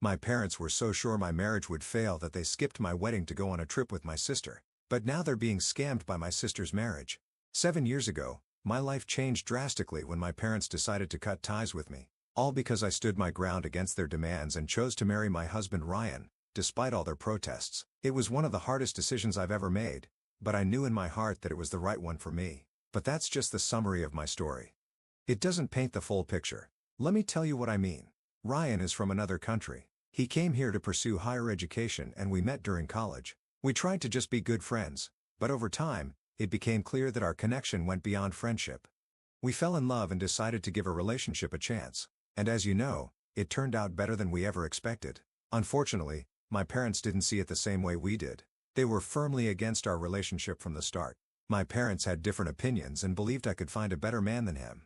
My parents were so sure my marriage would fail that they skipped my wedding to go on a trip with my sister. But now they're being scammed by my sister's marriage. 7 years ago, my life changed drastically when my parents decided to cut ties with me. All because I stood my ground against their demands and chose to marry my husband Ryan, despite all their protests. It was one of the hardest decisions I've ever made, but I knew in my heart that it was the right one for me. But that's just the summary of my story. It doesn't paint the full picture. Let me tell you what I mean. Ryan is from another country. He came here to pursue higher education and we met during college. We tried to just be good friends, but over time, it became clear that our connection went beyond friendship. We fell in love and decided to give a relationship a chance. And as you know, it turned out better than we ever expected. Unfortunately, my parents didn't see it the same way we did. They were firmly against our relationship from the start. My parents had different opinions and believed I could find a better man than him.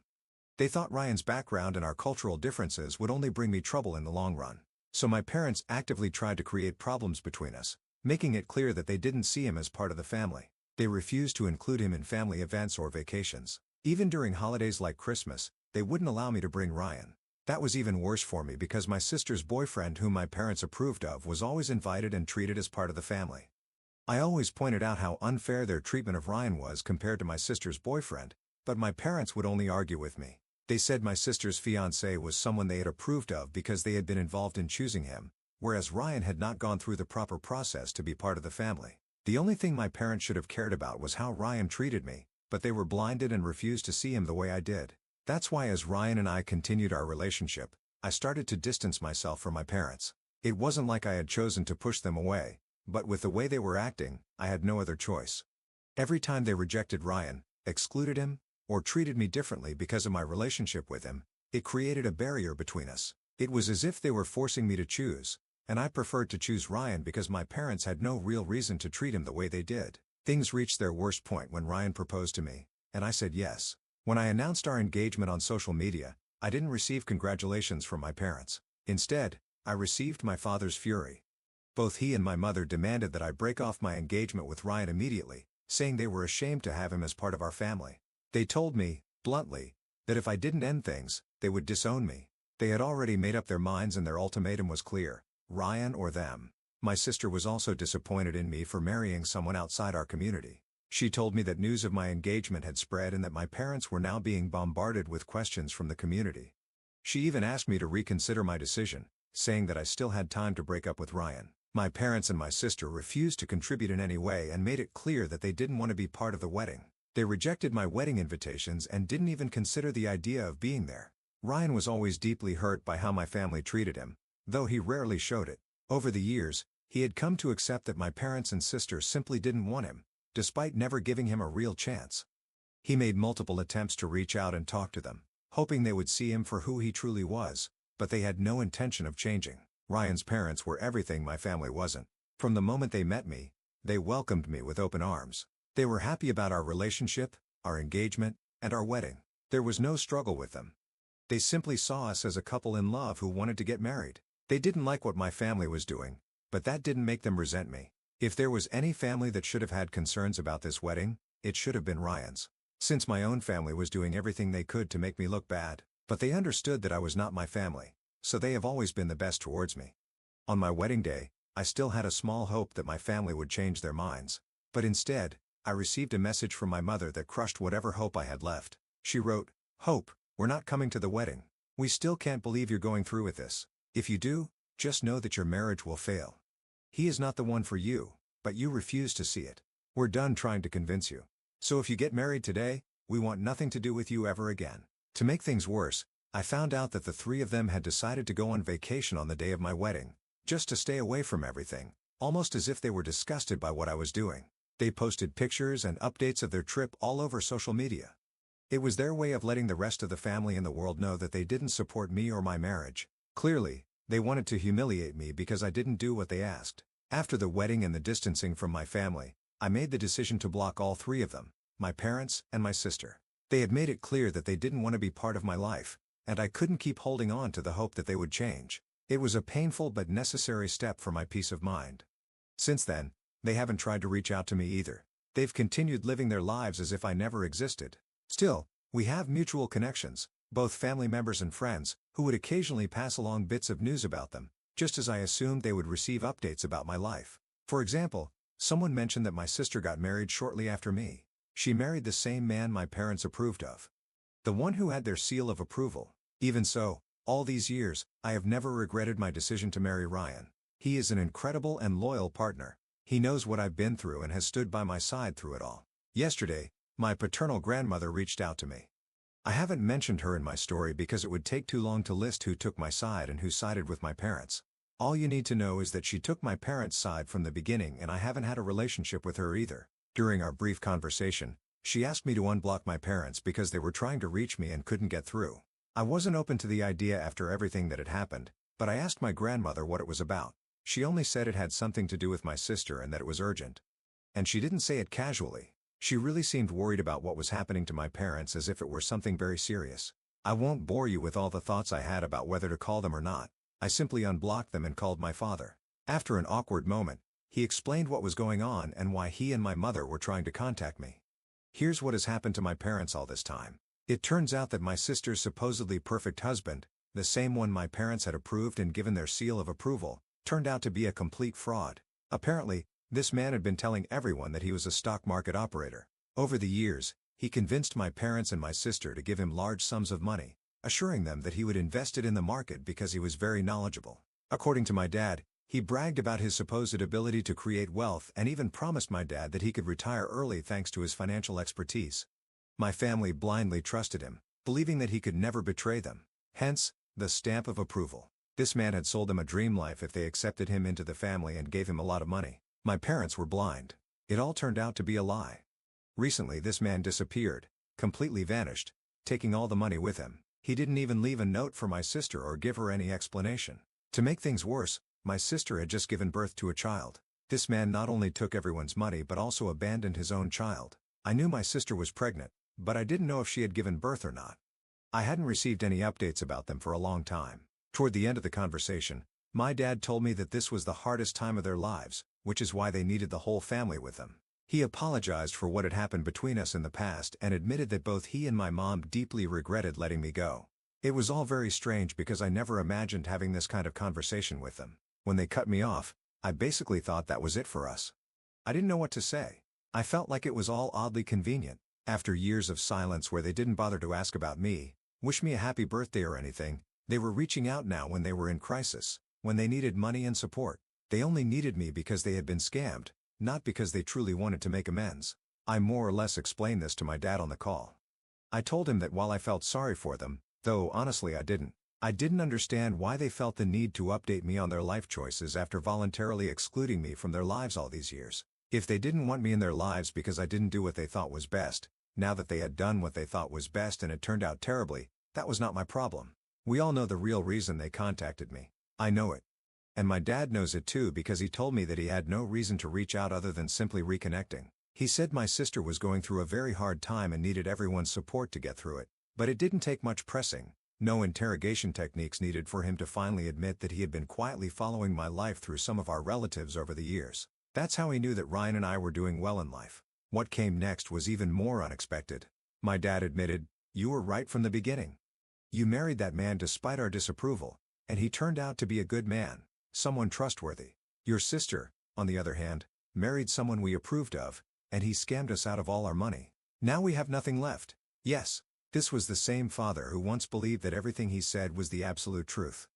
They thought Ryan's background and our cultural differences would only bring me trouble in the long run. So my parents actively tried to create problems between us, making it clear that they didn't see him as part of the family. They refused to include him in family events or vacations. Even during holidays like Christmas, they wouldn't allow me to bring Ryan. That was even worse for me because my sister's boyfriend, whom my parents approved of, was always invited and treated as part of the family. I always pointed out how unfair their treatment of Ryan was compared to my sister's boyfriend, but my parents would only argue with me. They said my sister's fiancé was someone they had approved of because they had been involved in choosing him, whereas Ryan had not gone through the proper process to be part of the family. The only thing my parents should have cared about was how Ryan treated me, but they were blinded and refused to see him the way I did. That's why as Ryan and I continued our relationship, I started to distance myself from my parents. It wasn't like I had chosen to push them away, but with the way they were acting, I had no other choice. Every time they rejected Ryan, excluded him, or treated me differently because of my relationship with him, it created a barrier between us. It was as if they were forcing me to choose, and I preferred to choose Ryan because my parents had no real reason to treat him the way they did. Things reached their worst point when Ryan proposed to me, and I said yes. When I announced our engagement on social media, I didn't receive congratulations from my parents. Instead, I received my father's fury. Both he and my mother demanded that I break off my engagement with Ryan immediately, saying they were ashamed to have him as part of our family. They told me, bluntly, that if I didn't end things, they would disown me. They had already made up their minds and their ultimatum was clear: Ryan or them. My sister was also disappointed in me for marrying someone outside our community. She told me that news of my engagement had spread and that my parents were now being bombarded with questions from the community. She even asked me to reconsider my decision, saying that I still had time to break up with Ryan. My parents and my sister refused to contribute in any way and made it clear that they didn't want to be part of the wedding. They rejected my wedding invitations and didn't even consider the idea of being there. Ryan was always deeply hurt by how my family treated him, though he rarely showed it. Over the years, he had come to accept that my parents and sister simply didn't want him, despite never giving him a real chance. He made multiple attempts to reach out and talk to them, hoping they would see him for who he truly was, but they had no intention of changing. Ryan's parents were everything my family wasn't. From the moment they met me, they welcomed me with open arms. They were happy about our relationship, our engagement, and our wedding. There was no struggle with them. They simply saw us as a couple in love who wanted to get married. They didn't like what my family was doing, but that didn't make them resent me. If there was any family that should have had concerns about this wedding, it should have been Ryan's. Since my own family was doing everything they could to make me look bad, but they understood that I was not my family, so they have always been the best towards me. On my wedding day, I still had a small hope that my family would change their minds. But instead, I received a message from my mother that crushed whatever hope I had left. She wrote, "Hope, we're not coming to the wedding. We still can't believe you're going through with this. If you do, just know that your marriage will fail. He is not the one for you, but you refuse to see it. We're done trying to convince you. So if you get married today, we want nothing to do with you ever again." To make things worse, I found out that the three of them had decided to go on vacation on the day of my wedding, just to stay away from everything, almost as if they were disgusted by what I was doing. They posted pictures and updates of their trip all over social media. It was their way of letting the rest of the family and the world know that they didn't support me or my marriage. Clearly, they wanted to humiliate me because I didn't do what they asked. After the wedding and the distancing from my family, I made the decision to block all three of them, my parents and my sister. They had made it clear that they didn't want to be part of my life, and I couldn't keep holding on to the hope that they would change. It was a painful but necessary step for my peace of mind. Since then, they haven't tried to reach out to me either. They've continued living their lives as if I never existed. Still, we have mutual connections, both family members and friends, who would occasionally pass along bits of news about them, just as I assumed they would receive updates about my life. For example, someone mentioned that my sister got married shortly after me. She married the same man my parents approved of. The one who had their seal of approval. Even so, all these years, I have never regretted my decision to marry Ryan. He is an incredible and loyal partner. He knows what I've been through and has stood by my side through it all. Yesterday, my paternal grandmother reached out to me. I haven't mentioned her in my story because it would take too long to list who took my side and who sided with my parents. All you need to know is that she took my parents' side from the beginning, and I haven't had a relationship with her either. During our brief conversation, she asked me to unblock my parents because they were trying to reach me and couldn't get through. I wasn't open to the idea after everything that had happened, but I asked my grandmother what it was about. She only said it had something to do with my sister and that it was urgent. And she didn't say it casually. She really seemed worried about what was happening to my parents, as if it were something very serious. I won't bore you with all the thoughts I had about whether to call them or not. I simply unblocked them and called my father. After an awkward moment, he explained what was going on and why he and my mother were trying to contact me. Here's what has happened to my parents all this time. It turns out that my sister's supposedly perfect husband, the same one my parents had approved and given their seal of approval, turned out to be a complete fraud. Apparently, this man had been telling everyone that he was a stock market operator. Over the years, he convinced my parents and my sister to give him large sums of money, assuring them that he would invest it in the market because he was very knowledgeable. According to my dad, he bragged about his supposed ability to create wealth and even promised my dad that he could retire early thanks to his financial expertise. My family blindly trusted him, believing that he could never betray them. Hence, the stamp of approval. This man had sold them a dream life if they accepted him into the family and gave him a lot of money. My parents were blind. It all turned out to be a lie. Recently this man disappeared, completely vanished, taking all the money with him. He didn't even leave a note for my sister or give her any explanation. To make things worse, my sister had just given birth to a child. This man not only took everyone's money but also abandoned his own child. I knew my sister was pregnant, but I didn't know if she had given birth or not. I hadn't received any updates about them for a long time. Toward the end of the conversation, my dad told me that this was the hardest time of their lives, which is why they needed the whole family with them. He apologized for what had happened between us in the past and admitted that both he and my mom deeply regretted letting me go. It was all very strange because I never imagined having this kind of conversation with them. When they cut me off, I basically thought that was it for us. I didn't know what to say. I felt like it was all oddly convenient. After years of silence where they didn't bother to ask about me, wish me a happy birthday or anything, they were reaching out now when they were in crisis, when they needed money and support. They only needed me because they had been scammed, not because they truly wanted to make amends. I more or less explained this to my dad on the call. I told him that while I felt sorry for them, though honestly I didn't understand why they felt the need to update me on their life choices after voluntarily excluding me from their lives all these years. If they didn't want me in their lives because I didn't do what they thought was best, now that they had done what they thought was best and it turned out terribly, that was not my problem. We all know the real reason they contacted me. I know it. And my dad knows it too because he told me that he had no reason to reach out other than simply reconnecting. He said my sister was going through a very hard time and needed everyone's support to get through it. But it didn't take much pressing, no interrogation techniques needed for him to finally admit that he had been quietly following my life through some of our relatives over the years. That's how he knew that Ryan and I were doing well in life. What came next was even more unexpected. My dad admitted, "You were right from the beginning. You married that man despite our disapproval, and he turned out to be a good man, someone trustworthy. Your sister, on the other hand, married someone we approved of, and he scammed us out of all our money. Now we have nothing left." Yes, this was the same father who once believed that everything he said was the absolute truth.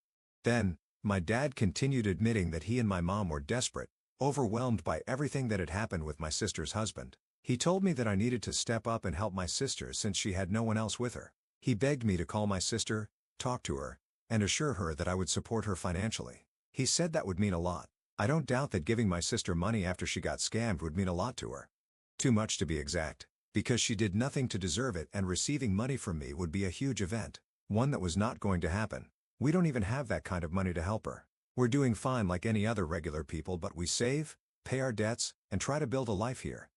Then, my dad continued admitting that he and my mom were desperate, overwhelmed by everything that had happened with my sister's husband. He told me that I needed to step up and help my sister since she had no one else with her. He begged me to call my sister, talk to her, and assure her that I would support her financially. He said that would mean a lot. I don't doubt that giving my sister money after she got scammed would mean a lot to her. Too much to be exact, because she did nothing to deserve it, and receiving money from me would be a huge event, one that was not going to happen. We don't even have that kind of money to help her. We're doing fine like any other regular people, but we save, pay our debts, and try to build a life here.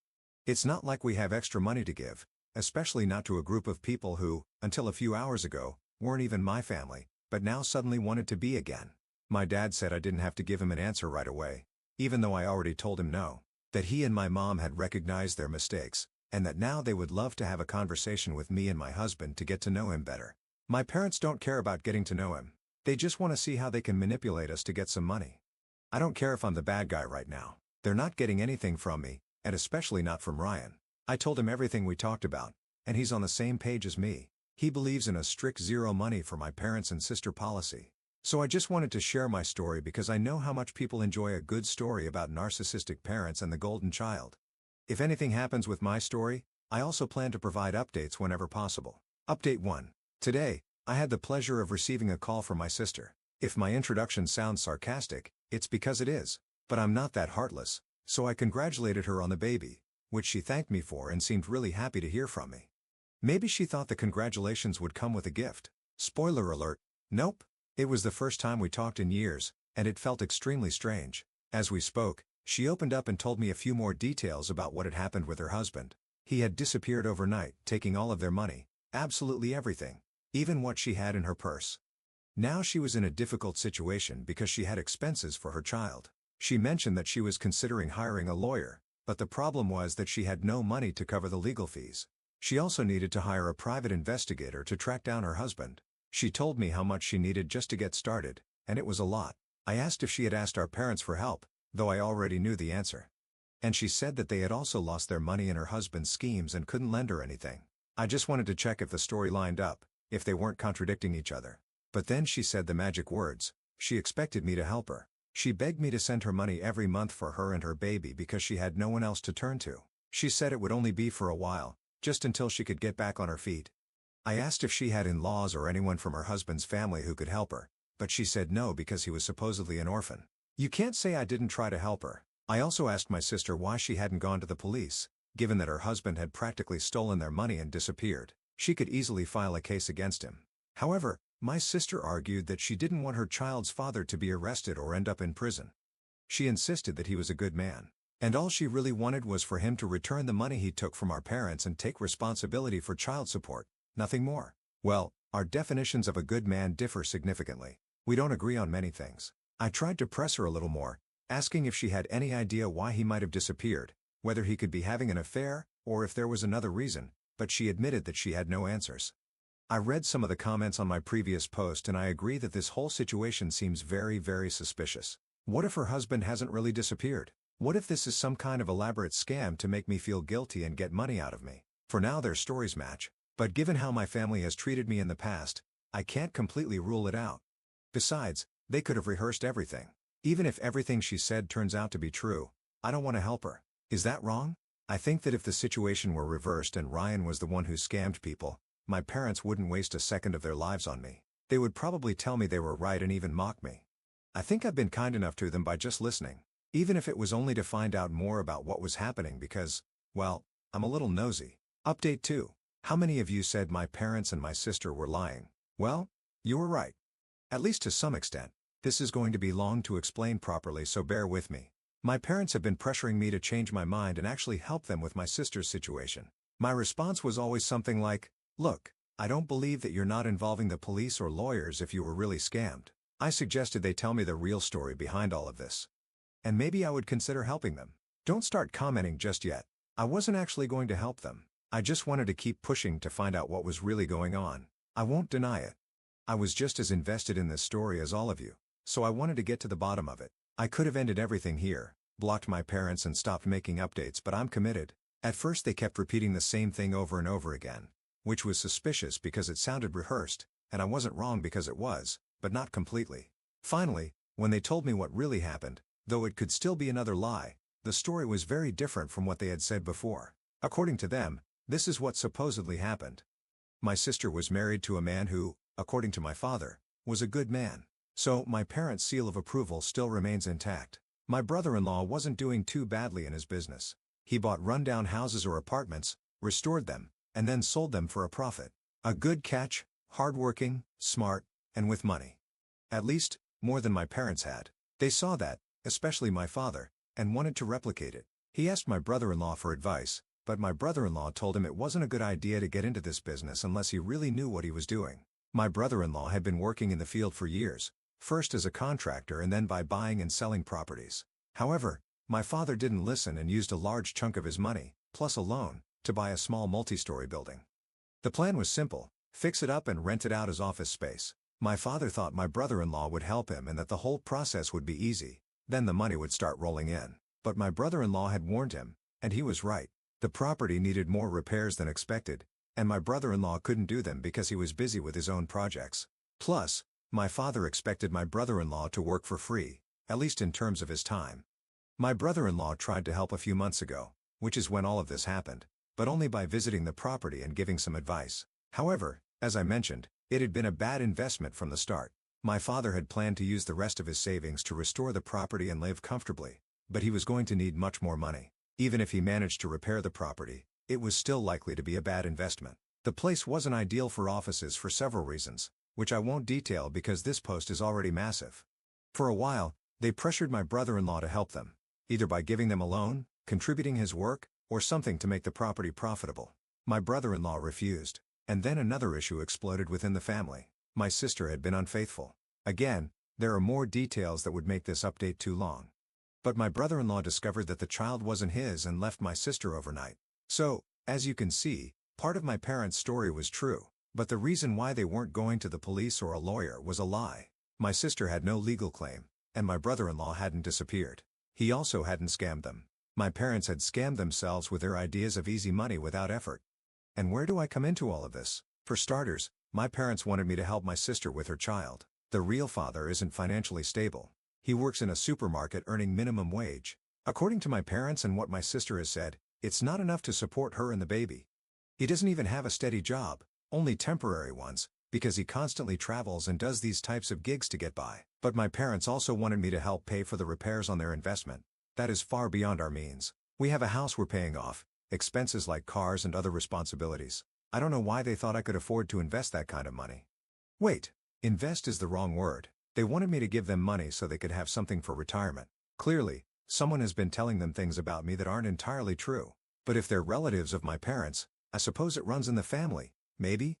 It's not like we have extra money to give, especially not to a group of people who, until a few hours ago, weren't even my family, but now suddenly wanted to be again. My dad said I didn't have to give him an answer right away, even though I already told him no, that he and my mom had recognized their mistakes, and that now they would love to have a conversation with me and my husband to get to know him better. My parents don't care about getting to know him. They just want to see how they can manipulate us to get some money. I don't care if I'm the bad guy right now. They're not getting anything from me, and especially not from Ryan. I told him everything we talked about, and he's on the same page as me. He believes in a strict zero money for my parents and sister policy. So I just wanted to share my story because I know how much people enjoy a good story about narcissistic parents and the golden child. If anything happens with my story, I also plan to provide updates whenever possible. Update 1. Today, I had the pleasure of receiving a call from my sister. If my introduction sounds sarcastic, it's because it is. But I'm not that heartless, so I congratulated her on the baby, which she thanked me for and seemed really happy to hear from me. Maybe she thought the congratulations would come with a gift. Spoiler alert, nope. It was the first time we talked in years, and it felt extremely strange. As we spoke, she opened up and told me a few more details about what had happened with her husband. He had disappeared overnight, taking all of their money, absolutely everything, even what she had in her purse. Now she was in a difficult situation because she had expenses for her child. She mentioned that she was considering hiring a lawyer, but the problem was that she had no money to cover the legal fees. She also needed to hire a private investigator to track down her husband. She told me how much she needed just to get started, and it was a lot. I asked if she had asked our parents for help, though I already knew the answer. And she said that they had also lost their money in her husband's schemes and couldn't lend her anything. I just wanted to check if the story lined up, if they weren't contradicting each other. But then she said the magic words. She expected me to help her. She begged me to send her money every month for her and her baby because she had no one else to turn to. She said it would only be for a while, just until she could get back on her feet. I asked if she had in-laws or anyone from her husband's family who could help her, but she said no because he was supposedly an orphan. You can't say I didn't try to help her. I also asked my sister why she hadn't gone to the police, given that her husband had practically stolen their money and disappeared. She could easily file a case against him. However, my sister argued that she didn't want her child's father to be arrested or end up in prison. She insisted that he was a good man, and all she really wanted was for him to return the money he took from our parents and take responsibility for child support. Nothing more. Well, our definitions of a good man differ significantly. We don't agree on many things. I tried to press her a little more, asking if she had any idea why he might have disappeared, whether he could be having an affair, or if there was another reason, but she admitted that she had no answers. I read some of the comments on my previous post and I agree that this whole situation seems very, very suspicious. What if her husband hasn't really disappeared? What if this is some kind of elaborate scam to make me feel guilty and get money out of me? For now their stories match. But given how my family has treated me in the past, I can't completely rule it out. Besides, they could have rehearsed everything. Even if everything she said turns out to be true, I don't want to help her. Is that wrong? I think that if the situation were reversed and Ryan was the one who scammed people, my parents wouldn't waste a second of their lives on me. They would probably tell me they were right and even mock me. I think I've been kind enough to them by just listening, even if it was only to find out more about what was happening because, well, I'm a little nosy. Update 2. How many of you said my parents and my sister were lying? Well, you were right. At least to some extent. This is going to be long to explain properly, so bear with me. My parents have been pressuring me to change my mind and actually help them with my sister's situation. My response was always something like, look, I don't believe that you're not involving the police or lawyers if you were really scammed. I suggested they tell me the real story behind all of this. And maybe I would consider helping them. Don't start commenting just yet. I wasn't actually going to help them. I just wanted to keep pushing to find out what was really going on. I won't deny it. I was just as invested in this story as all of you, so I wanted to get to the bottom of it. I could have ended everything here, blocked my parents and stopped making updates, but I'm committed. At first they kept repeating the same thing over and over again, which was suspicious because it sounded rehearsed, and I wasn't wrong because it was, but not completely. Finally, when they told me what really happened, though it could still be another lie, the story was very different from what they had said before. According to them, this is what supposedly happened. My sister was married to a man who, according to my father, was a good man. So my parents' seal of approval still remains intact. My brother-in-law wasn't doing too badly in his business. He bought rundown houses or apartments, restored them, and then sold them for a profit. A good catch, hardworking, smart, and with money. At least, more than my parents had. They saw that, especially my father, and wanted to replicate it. He asked my brother-in-law for advice, but my brother-in-law told him it wasn't a good idea to get into this business unless he really knew what he was doing. My brother-in-law had been working in the field for years, first as a contractor and then by buying and selling properties. However, my father didn't listen and used a large chunk of his money, plus a loan, to buy a small multi-story building. The plan was simple: fix it up and rent it out as office space. My father thought my brother-in-law would help him and that the whole process would be easy, then the money would start rolling in. But my brother-in-law had warned him, and he was right. The property needed more repairs than expected, and my brother-in-law couldn't do them because he was busy with his own projects. Plus, my father expected my brother-in-law to work for free, at least in terms of his time. My brother-in-law tried to help a few months ago, which is when all of this happened, but only by visiting the property and giving some advice. However, as I mentioned, it had been a bad investment from the start. My father had planned to use the rest of his savings to restore the property and live comfortably, but he was going to need much more money. Even if he managed to repair the property, it was still likely to be a bad investment. The place wasn't ideal for offices for several reasons, which I won't detail because this post is already massive. For a while, they pressured my brother-in-law to help them, either by giving them a loan, contributing his work, or something to make the property profitable. My brother-in-law refused, and then another issue exploded within the family. My sister had been unfaithful. Again, there are more details that would make this update too long. But my brother-in-law discovered that the child wasn't his and left my sister overnight. So, as you can see, part of my parents' story was true, but the reason why they weren't going to the police or a lawyer was a lie. My sister had no legal claim, and my brother-in-law hadn't disappeared. He also hadn't scammed them. My parents had scammed themselves with their ideas of easy money without effort. And where do I come into all of this? For starters, my parents wanted me to help my sister with her child. The real father isn't financially stable. He works in a supermarket earning minimum wage. According to my parents and what my sister has said, it's not enough to support her and the baby. He doesn't even have a steady job, only temporary ones, because he constantly travels and does these types of gigs to get by. But my parents also wanted me to help pay for the repairs on their investment. That is far beyond our means. We have a house we're paying off, expenses like cars and other responsibilities. I don't know why they thought I could afford to invest that kind of money. Wait, invest is the wrong word. They wanted me to give them money so they could have something for retirement. Clearly, someone has been telling them things about me that aren't entirely true. But if they're relatives of my parents, I suppose it runs in the family, maybe?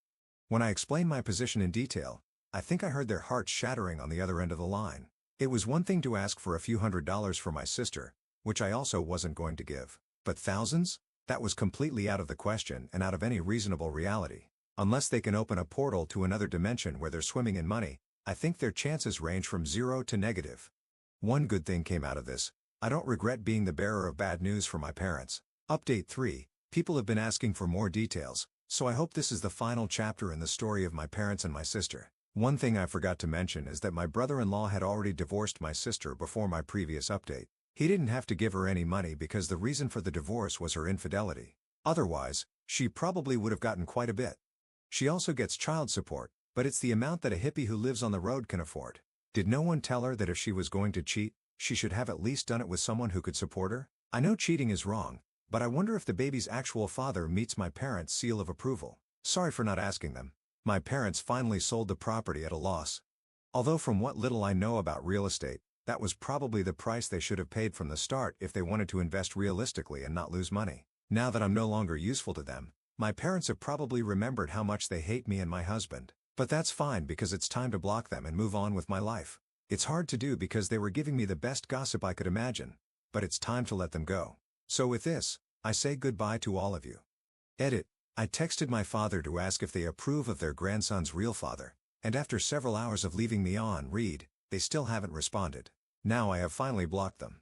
When I explained my position in detail, I think I heard their hearts shattering on the other end of the line. It was one thing to ask for a few $100s for my sister, which I also wasn't going to give. But thousands? That was completely out of the question and out of any reasonable reality. Unless they can open a portal to another dimension where they're swimming in money, I think their chances range from 0 to negative. One good thing came out of this. I don't regret being the bearer of bad news for my parents. Update 3. People have been asking for more details, so I hope this is the final chapter in the story of my parents and my sister. One thing I forgot to mention is that my brother-in-law had already divorced my sister before my previous update. He didn't have to give her any money because the reason for the divorce was her infidelity. Otherwise, she probably would have gotten quite a bit. She also gets child support, but it's the amount that a hippie who lives on the road can afford. Did no one tell her that if she was going to cheat, she should have at least done it with someone who could support her? I know cheating is wrong, but I wonder if the baby's actual father meets my parents' seal of approval. Sorry for not asking them. My parents finally sold the property at a loss. Although from what little I know about real estate, that was probably the price they should have paid from the start if they wanted to invest realistically and not lose money. Now that I'm no longer useful to them, my parents have probably remembered how much they hate me and my husband. But that's fine because it's time to block them and move on with my life. It's hard to do because they were giving me the best gossip I could imagine, but it's time to let them go. So with this, I say goodbye to all of you. Edit. I texted my father to ask if they approve of their grandson's real father, and after several hours of leaving me on read, they still haven't responded. Now I have finally blocked them.